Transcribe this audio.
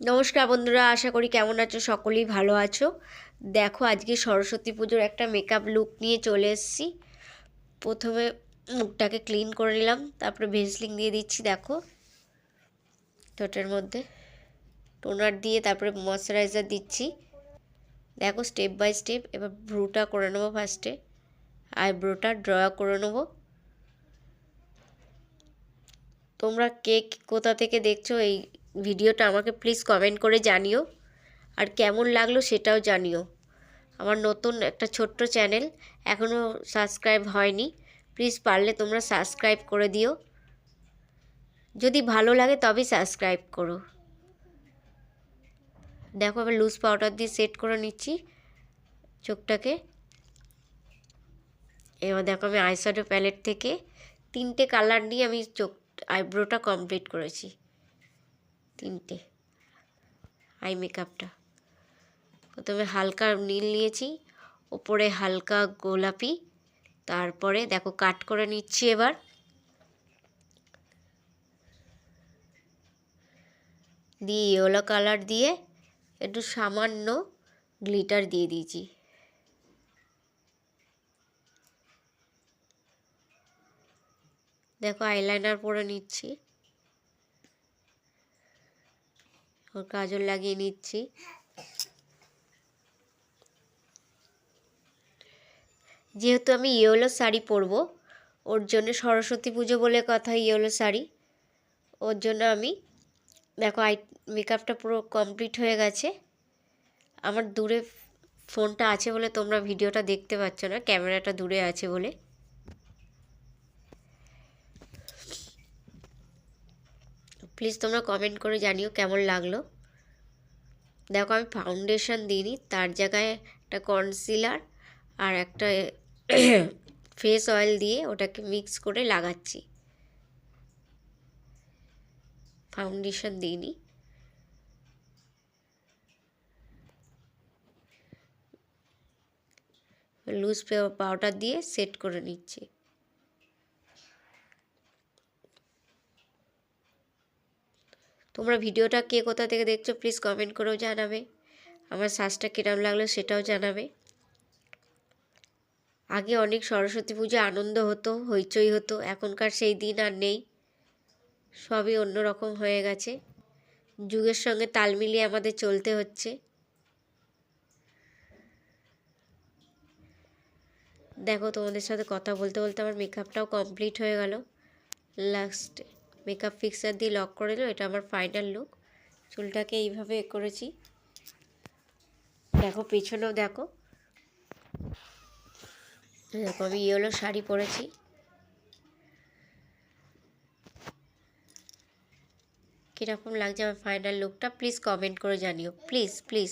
নমস্কার বন্ধুরা, আশা করি কেমন আছো, সকলেই ভালো আছো। দেখো, আজকে সরস্বতী পুজোর একটা মেকআপ লুক নিয়ে চলে এসেছি। প্রথমে মুখটাকে ক্লিন করে নিলাম, তারপরে ভেসলিন দিয়ে দিচ্ছি। দেখো, ঠোঁটের মধ্যে টোনার দিয়ে তারপরে ময়শ্চারাইজার দিচ্ছি। দেখো, স্টেপ বাই স্টেপ। এবার ব্রুটা করে নেবো ফার্স্টে, আইব্রোটা ড্র করে নেবো। তোমরা কে কোথা থেকে দেখছো এই ভিডিওটা আমাকে প্লিজ কমেন্ট করে জানিও, আর কেমন লাগলো সেটাও জানিও। আমার নতুন একটা ছোট্ট চ্যানেল, এখনও সাবস্ক্রাইব হয়নি, প্লিজ পারলে তোমরা সাবস্ক্রাইব করে দিও। যদি ভালো লাগে তবেই সাবস্ক্রাইব করো। দেখো, আবার লুজ পাউডার দিয়ে সেট করে নিচ্ছি চোখটাকে। এবার দেখো, আমি আইশ্যাডো প্যালেট থেকে 3টে কালার নিয়ে আমি আইব্রোটা কমপ্লিট করেছি। 3টে আই মেকআপটা। প্রথমে হালকা নীল নিয়েছি, ওপরে হালকা গোলাপি, তারপরে দেখো কাট করে নিচ্ছি। এবার দিয়ে ইয়েলো কালার দিয়ে একটু সামান্য গ্লিটার দিয়ে দিয়েছি। দেখো, আইলাইনার পরে নিচ্ছি, ওর কাজল লাগিয়ে নিচ্ছি। যেহেতু আমি ইয়েলো শাড়ি পরবো, ওর জন্য সরস্বতী পুজো বলে কথা, ইয়েলো শাড়ি, ওর জন্য আমি দেখো মেকআপটা পুরো কমপ্লিট হয়ে গেছে। আমার দূরে ফোনটা আছে বলে তোমরা ভিডিওটা দেখতে পাচ্ছ না, ক্যামেরাটা দূরে আছে বলে। প্লিজ তোমরা কমেন্ট করে জানিও কেমন লাগলো। দেখো, আমি ফাউন্ডেশন দিইনি, তার জায়গায় একটা কনসিলার আর একটা ফেস অয়েল দিয়ে ওটাকে মিক্স করে লাগাচ্ছি। ফাউন্ডেশন দিইনি। লুজ পাউডার দিয়ে সেট করে নিচ্ছি। তোমরা ভিডিওটা কে কোথা থেকে দেখছো প্লিজ কমেন্ট করেও জানাবে। আমার সাজটা কিরম লাগলো সেটাও জানাবে। আগে অনেক সরস্বতী পুজো আনন্দ হতো, হইচই হতো, এখনকার সেই দিন আর নেই। সবই অন্যরকম হয়ে গেছে, যুগের সঙ্গে তাল মিলিয়ে আমাদের চলতে হচ্ছে। দেখো, তোমাদের সাথে কথা বলতে বলতে আমার মেকআপটাও কমপ্লিট হয়ে গেল। লাস্ট মেকআপ ফিক্সার দিয়ে লক করে দিল। এটা আমার ফাইনাল লুক। চুলটাকে এইভাবে করেছি। দেখো, পেছনেও দেখো, দেখো আমি ইয়েলো শাড়ি পরেছি। কীরকম লাগছে আমার ফাইনাল লুকটা প্লিজ কমেন্ট করে জানিও, প্লিজ প্লিজ।